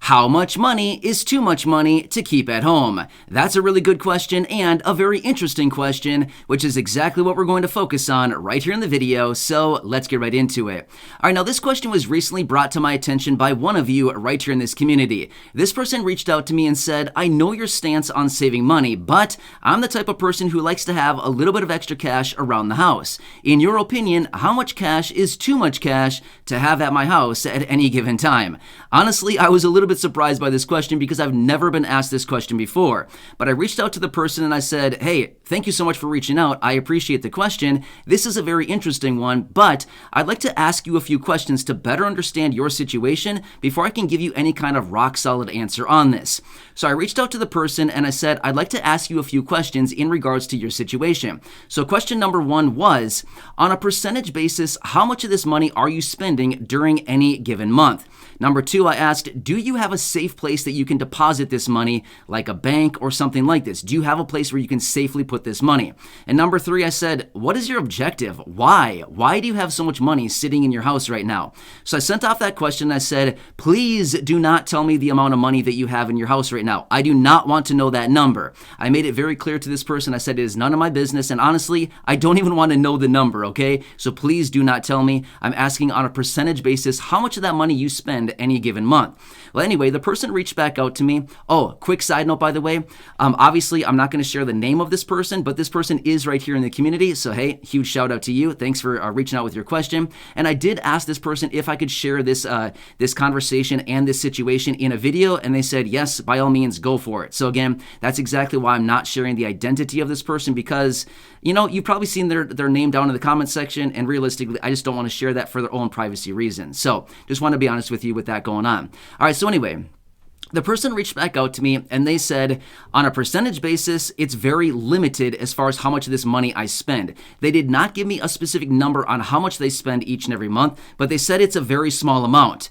How much money is too much money to keep at home? That's a really good question and a very interesting question, which is exactly what we're going to focus on right here in the video, so let's get right into it. All right, now this question was recently brought to my attention by one of you right here in this community. This person reached out to me and said, I know your stance on saving money, but I'm the type of person who likes to have a little bit of extra cash around the house. In your opinion, how much cash is too much cash to have at my house at any given time? Honestly, I was a little bit surprised by this question because I've never been asked this question before. But I reached out to the person and I said, hey, thank you so much for reaching out. I appreciate the question. This is a very interesting one, but I'd like to ask you a few questions to better understand your situation before I can give you any kind of rock solid answer on this. So I reached out to the person and I said, I'd like to ask you a few questions in regards to your situation. So question number one was, on a percentage basis, how much of this money are you spending during any given month? Number two, I asked, do you have a safe place that you can deposit this money, like a bank or something like this? Do you have a place where you can safely put this money? And number three, I said, what is your objective? Why? Why do you have so much money sitting in your house right now? So I sent off that question and I said, please do not tell me the amount of money that you have in your house right now. I do not want to know that number. I made it very clear to this person. I said, it is none of my business. And honestly, I don't even want to know the number, okay? So please do not tell me. I'm asking on a percentage basis how much of that money you spend any given month. Well, anyway, the person reached back out to me. Oh, quick side note, by the way, obviously, I'm not going to share the name of this person, but this person is right here in the community. So, hey, huge shout out to you. Thanks for reaching out with your question. And I did ask this person if I could share this this conversation and this situation in a video, and they said, yes, by all means, go for it. So again, that's exactly why I'm not sharing the identity of this person because, you know, you've probably seen their name down in the comment section, and realistically, I just don't want to share that for their own privacy reasons. So just want to be honest with you with that going on. All right, so anyway, the person reached back out to me and they said, on a percentage basis, it's very limited as far as how much of this money I spend. They did not give me a specific number on how much they spend each and every month, but they said it's a very small amount.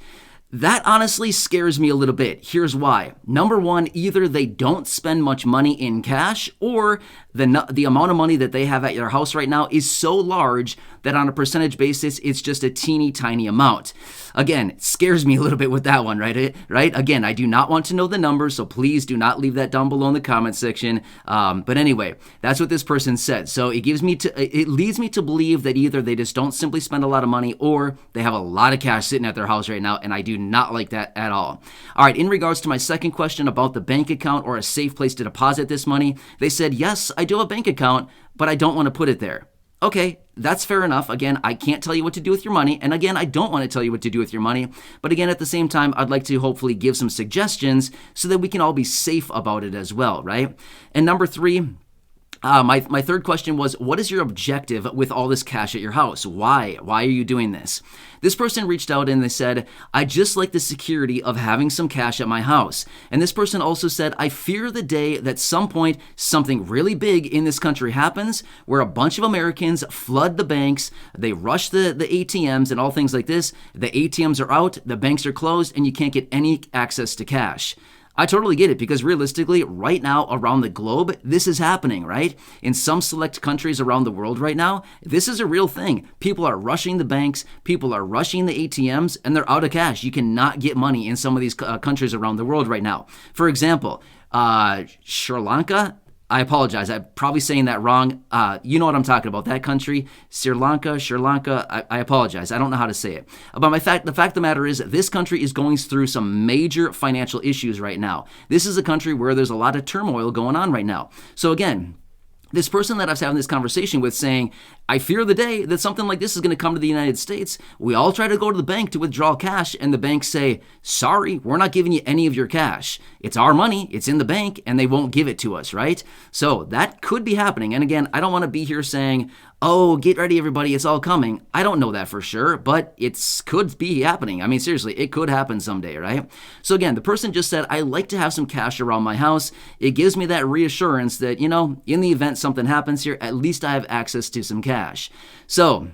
That honestly scares me a little bit. Here's why. Number one, either they don't spend much money in cash, or the amount of money that they have at your house right now is so large that on a percentage basis, it's just a teeny tiny amount. Again, it scares me a little bit with that one, right? Again, I do not want to know the numbers, so please do not leave that down below in the comment section. But anyway, that's what this person said. So it leads me to believe that either they just don't simply spend a lot of money, or they have a lot of cash sitting at their house right now, and I do not like that at all. All right, in regards to my second question about the bank account or a safe place to deposit this money, they said, yes, I do have a bank account, but I don't want to put it there. Okay, that's fair enough. Again, I can't tell you what to do with your money. And again, I don't want to tell you what to do with your money. But again, at the same time, I'd like to hopefully give some suggestions so that we can all be safe about it as well, right? And number three, my third question was, what is your objective with all this cash at your house? Why? Why are you doing this? This person reached out and they said, I just like the security of having some cash at my house. And this person also said, I fear the day that some point something really big in this country happens where a bunch of Americans flood the banks, they rush the ATMs and all things like this. The ATMs are out, the banks are closed, and you can't get any access to cash. I totally get it because realistically, right now around the globe, this is happening, right? In some select countries around the world right now, this is a real thing. People are rushing the banks, people are rushing the ATMs, and they're out of cash. You cannot get money in some of these countries around the world right now. For example, Sri Lanka, I apologize. I'm probably saying that wrong. You know what I'm talking about. That country, Sri Lanka. I apologize. I don't know how to say it. But the fact of the matter is, this country is going through some major financial issues right now. This is a country where there's a lot of turmoil going on right now. So again, this person that I was having this conversation with saying, I fear the day that something like this is going to come to the United States. We all try to go to the bank to withdraw cash, and the banks say, sorry, we're not giving you any of your cash. It's our money, it's in the bank, and they won't give it to us, right? So that could be happening. And again, I don't want to be here saying, oh, get ready, everybody, it's all coming. I don't know that for sure, but it could be happening. I mean, seriously, it could happen someday, right? So again, the person just said, I like to have some cash around my house. It gives me that reassurance that, you know, in the event something happens here, at least I have access to some cash. So,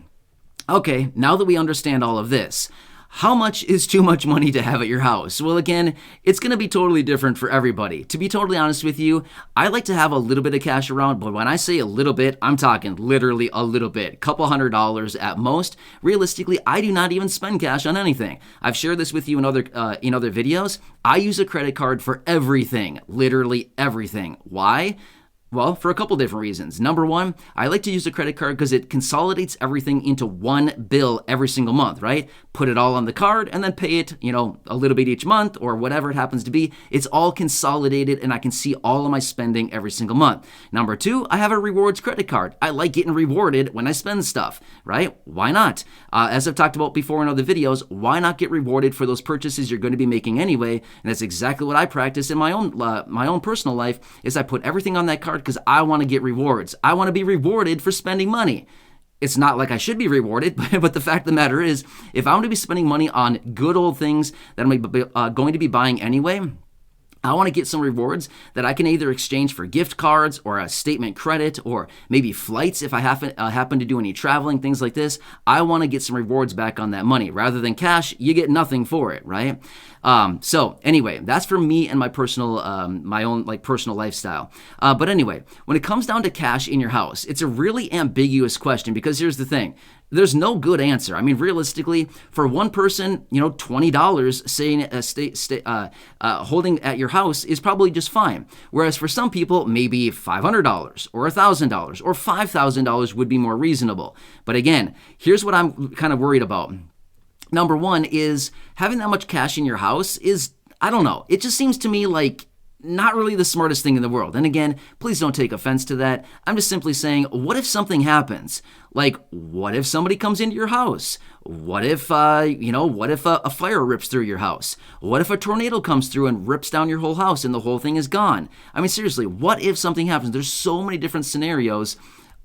okay, now that we understand all of this, How much is too much money to have at your house? Well, again, it's going to be totally different for everybody. To be totally honest with you, I like to have a little bit of cash around, but when I say a little bit, I'm talking literally a little bit, couple $100s at most. Realistically, I do not even spend cash on anything. I've shared this with you in other videos. I use a credit card for everything, literally everything. Why? Well, for a couple different reasons. Number one, I like to use a credit card because it consolidates everything into one bill every single month, right? Put it all on the card and then pay it, a little bit each month or whatever it happens to be. It's all consolidated and I can see all of my spending every single month. Number two, I have a rewards credit card. I like getting rewarded when I spend stuff, right? Why not? As I've talked about before in other videos, why not get rewarded for those purchases you're going to be making anyway? And that's exactly what I practice in my own personal life is I put everything on that card because I want to get rewards. I want to be rewarded for spending money. It's not like I should be rewarded, but the fact of the matter is, if I'm going to be spending money on good old things that I'm going to be buying anyway, I want to get some rewards that I can either exchange for gift cards or a statement credit or maybe flights if I happen to do any traveling, things like this. I want to get some rewards back on that money. Rather than cash, you get nothing for it, right? So anyway, that's for me and my own personal lifestyle. But anyway, when it comes down to cash in your house, it's a really ambiguous question because here's the thing. There's no good answer. I mean, realistically, for one person, $20 holding at your house is probably just fine. Whereas for some people, maybe $500 or $1,000 or $5,000 would be more reasonable. But again, here's what I'm kind of worried about. Number one is having that much cash in your house is, I don't know, it just seems to me like not really the smartest thing in the world. And again, please don't take offense to that. I'm just simply saying, what if something happens? Like, what if somebody comes into your house? What if, a fire rips through your house? What if a tornado comes through and rips down your whole house and the whole thing is gone? I mean, seriously, what if something happens? There's so many different scenarios.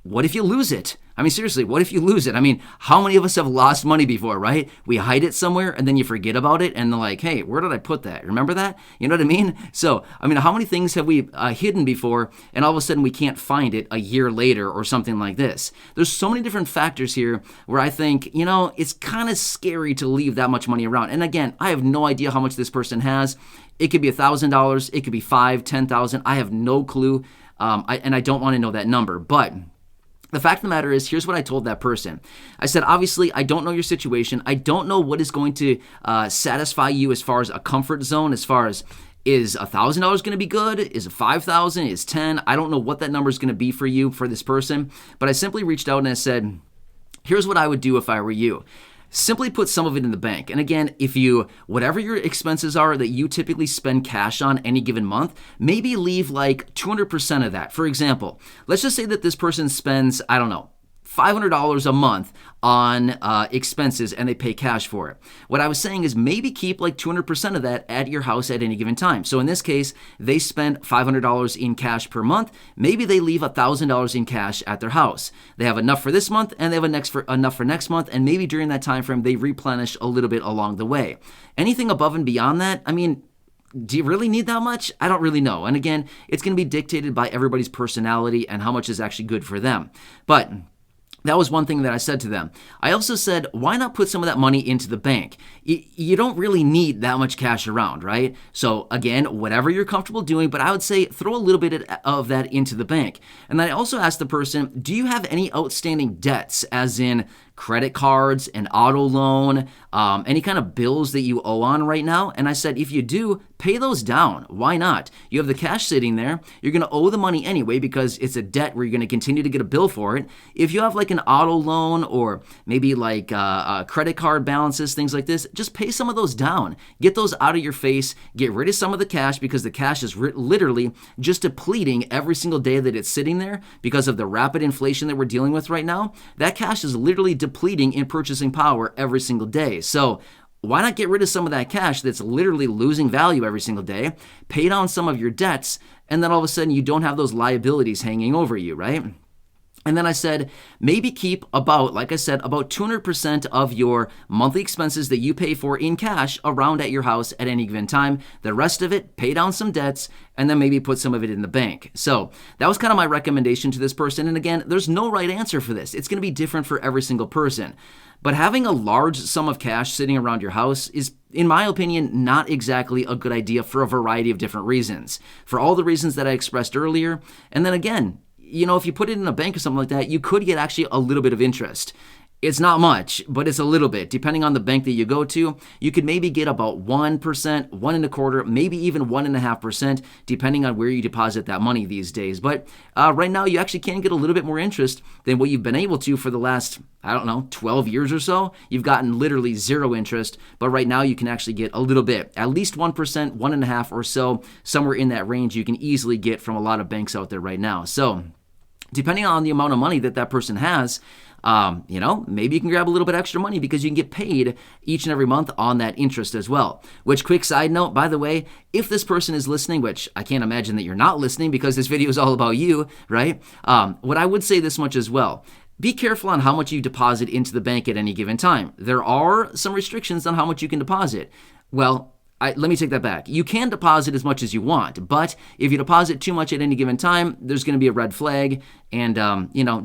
What if you lose it? I mean, seriously, what if you lose it? I mean, how many of us have lost money before, right? We hide it somewhere and then you forget about it and they're like, hey, where did I put that? Remember that? You know what I mean? So, I mean, how many things have we hidden before and all of a sudden we can't find it a year later or something like this? There's so many different factors here where I think, it's kind of scary to leave that much money around. And again, I have no idea how much this person has. It could be $1,000. It could be $5,000, $10,000. I have no clue. And I don't want to know that number, but the fact of the matter is, here's what I told that person. I said, obviously, I don't know your situation. I don't know what is going to satisfy you as far as a comfort zone, as far as is $1,000 going to be good? Is it $5,000? Is $10,000? I don't know what that number is going to be for you, for this person. But I simply reached out and I said, here's what I would do if I were you. Simply put some of it in the bank. And again, whatever your expenses are that you typically spend cash on any given month, maybe leave like 200% of that. For example, let's just say that this person spends, I don't know, $500 a month on expenses and they pay cash for it. What I was saying is maybe keep like 200% of that at your house at any given time. So in this case, they spent $500 in cash per month. Maybe they leave $1,000 in cash at their house. They have enough for this month and they have enough for next month. And maybe during that time frame, they replenish a little bit along the way. Anything above and beyond that, I mean, do you really need that much? I don't really know. And again, it's going to be dictated by everybody's personality and how much is actually good for them. But that was one thing that I said to them. I also said, why not put some of that money into the bank? You don't really need that much cash around, right? So again, whatever you're comfortable doing, but I would say throw a little bit of that into the bank. And then I also asked the person, do you have any outstanding debts, as in credit cards, an auto loan, any kind of bills that you owe on right now? And I said, if you do, pay those down. Why not? You have the cash sitting there. You're going to owe the money anyway because it's a debt where you're going to continue to get a bill for it. If you have like an auto loan or maybe like credit card balances, things like this, just pay some of those down. Get those out of your face. Get rid of some of the cash because the cash is literally just depleting every single day that it's sitting there because of the rapid inflation that we're dealing with right now. That cash is literally depleting in purchasing power every single day. So why not get rid of some of that cash that's literally losing value every single day, pay down some of your debts, and then all of a sudden you don't have those liabilities hanging over you, right? And then I said, maybe keep about, like I said, about 200% of your monthly expenses that you pay for in cash around at your house at any given time. The rest of it, pay down some debts, and then maybe put some of it in the bank. So that was kind of my recommendation to this person. And again, there's no right answer for this. It's going to be different for every single person. But having a large sum of cash sitting around your house is, in my opinion, not exactly a good idea for a variety of different reasons. For all the reasons that I expressed earlier. And then again, if you put it in a bank or something like that, you could get actually a little bit of interest. It's not much, but it's a little bit. Depending on the bank that you go to, you could maybe get about 1%, 1.25%, maybe even 1.5%, depending on where you deposit that money these days. But right now, you actually can get a little bit more interest than what you've been able to for the last, 12 years or so. You've gotten literally zero interest, but right now you can actually get a little bit, at least 1%, 1.5% or so, somewhere in that range you can easily get from a lot of banks out there right now. So depending on the amount of money that person has, maybe you can grab a little bit extra money because you can get paid each and every month on that interest as well. Which, quick side note, by the way, if this person is listening, which I can't imagine that you're not listening because this video is all about you, right? What I would say this much as well. Be careful on how much you deposit into the bank at any given time. There are some restrictions on how much you can deposit. Well, let me take that back. You can deposit as much as you want, but if you deposit too much at any given time, there's going to be a red flag, and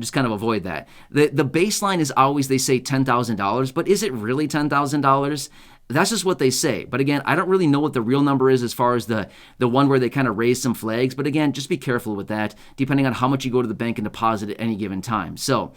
just kind of avoid that. The baseline is always, they say $10,000, but is it really $10,000? That's just what they say. But again, I don't really know what the real number is as far as the one where they kind of raise some flags. But again, just be careful with that, depending on how much you go to the bank and deposit at any given time. So,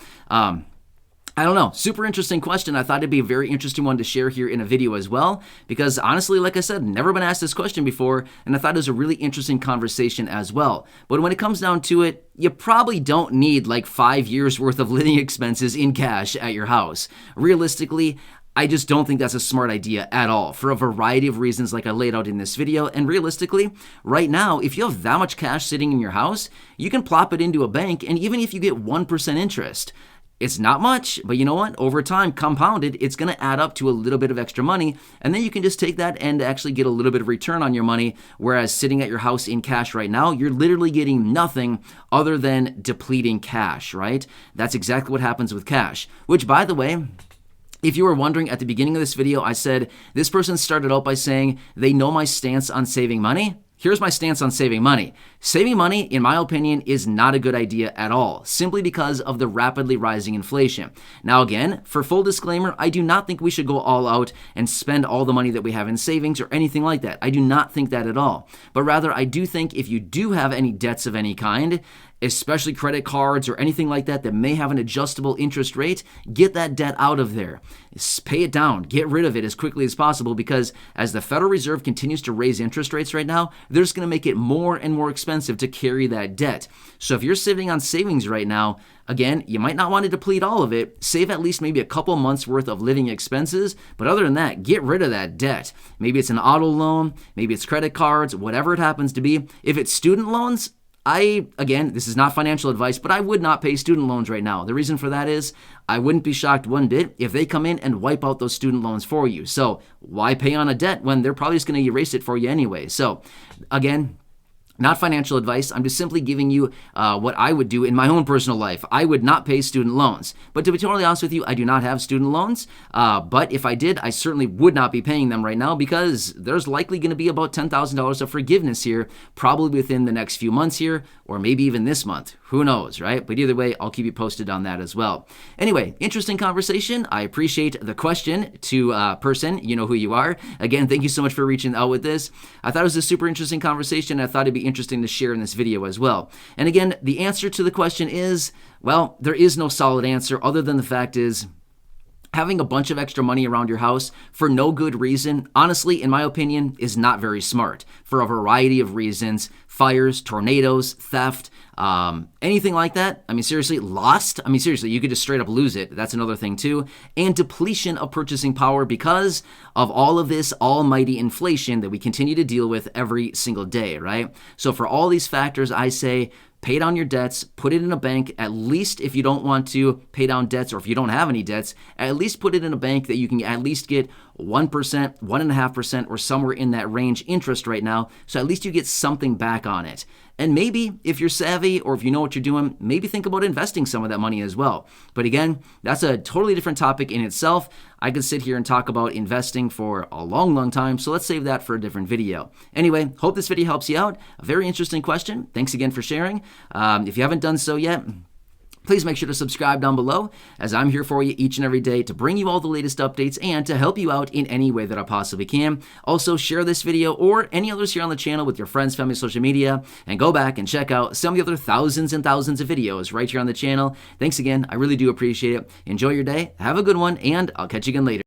I don't know. Super interesting question. I thought it'd be a very interesting one to share here in a video as well, because honestly, like I said, never been asked this question before, and I thought it was a really interesting conversation as well. But when it comes down to it, you probably don't need like 5 years worth of living expenses in cash at your house. Realistically, I just don't think that's a smart idea at all for a variety of reasons like I laid out in this video. And realistically, right now, if you have that much cash sitting in your house, you can plop it into a bank, and even if you get 1% interest, it's not much, but you know what? Over time, compounded, it's going to add up to a little bit of extra money, and then you can just take that and actually get a little bit of return on your money, whereas sitting at your house in cash right now, you're literally getting nothing other than depleting cash, right? That's exactly what happens with cash, which, by the way, if you were wondering at the beginning of this video, I said this person started out by saying they know my stance on saving money. Here's my stance on saving money. Saving money, in my opinion, is not a good idea at all, simply because of the rapidly rising inflation. Now again, for full disclaimer, I do not think we should go all out and spend all the money that we have in savings or anything like that. I do not think that at all. But rather, I do think if you do have any debts of any kind, especially credit cards or anything like that may have an adjustable interest rate, get that debt out of there. Pay it down. Get rid of it as quickly as possible, because as the Federal Reserve continues to raise interest rates right now, they're just going to make it more and more expensive to carry that debt. So if you're sitting on savings right now, again, you might not want to deplete all of it. Save at least maybe a couple months worth of living expenses. But other than that, get rid of that debt. Maybe it's an auto loan, maybe it's credit cards, whatever it happens to be. If it's student loans, again, this is not financial advice, but I would not pay student loans right now. The reason for that is I wouldn't be shocked one bit if they come in and wipe out those student loans for you. So why pay on a debt when they're probably just going to erase it for you anyway? So again, not financial advice. I'm just simply giving you what I would do in my own personal life. I would not pay student loans. But to be totally honest with you, I do not have student loans. But if I did, I certainly would not be paying them right now, because there's likely going to be about $10,000 of forgiveness here, probably within the next few months here, or maybe even this month. Who knows, right? But either way, I'll keep you posted on that as well. Anyway, interesting conversation. I appreciate the question to person. You know who you are. Again, thank you so much for reaching out with this. I thought it was a super interesting conversation. I thought it'd be interesting to share in this video as well. And again, the answer to the question is, well, there is no solid answer other than the fact is, having a bunch of extra money around your house for no good reason, honestly, in my opinion, is not very smart for a variety of reasons. Fires, tornadoes, theft, anything like that. I mean, seriously, lost. I mean, seriously, you could just straight up lose it. That's another thing too. And depletion of purchasing power because of all of this almighty inflation that we continue to deal with every single day, right? So for all these factors, I say, pay down your debts, put it in a bank, at least if you don't want to pay down debts, or if you don't have any debts, at least put it in a bank that you can at least get 1%, 1.5%, or somewhere in that range interest right now. So at least you get something back on it. And maybe if you're savvy or if you know what you're doing, maybe think about investing some of that money as well. But again, that's a totally different topic in itself. I could sit here and talk about investing for a long, long time, so let's save that for a different video. Anyway, hope this video helps you out. A very interesting question. Thanks again for sharing. If you haven't done so yet, please make sure to subscribe down below, as I'm here for you each and every day to bring you all the latest updates and to help you out in any way that I possibly can. Also, share this video or any others here on the channel with your friends, family, social media, and go back and check out some of the other thousands and thousands of videos right here on the channel. Thanks again. I really do appreciate it. Enjoy your day. Have a good one, and I'll catch you again later.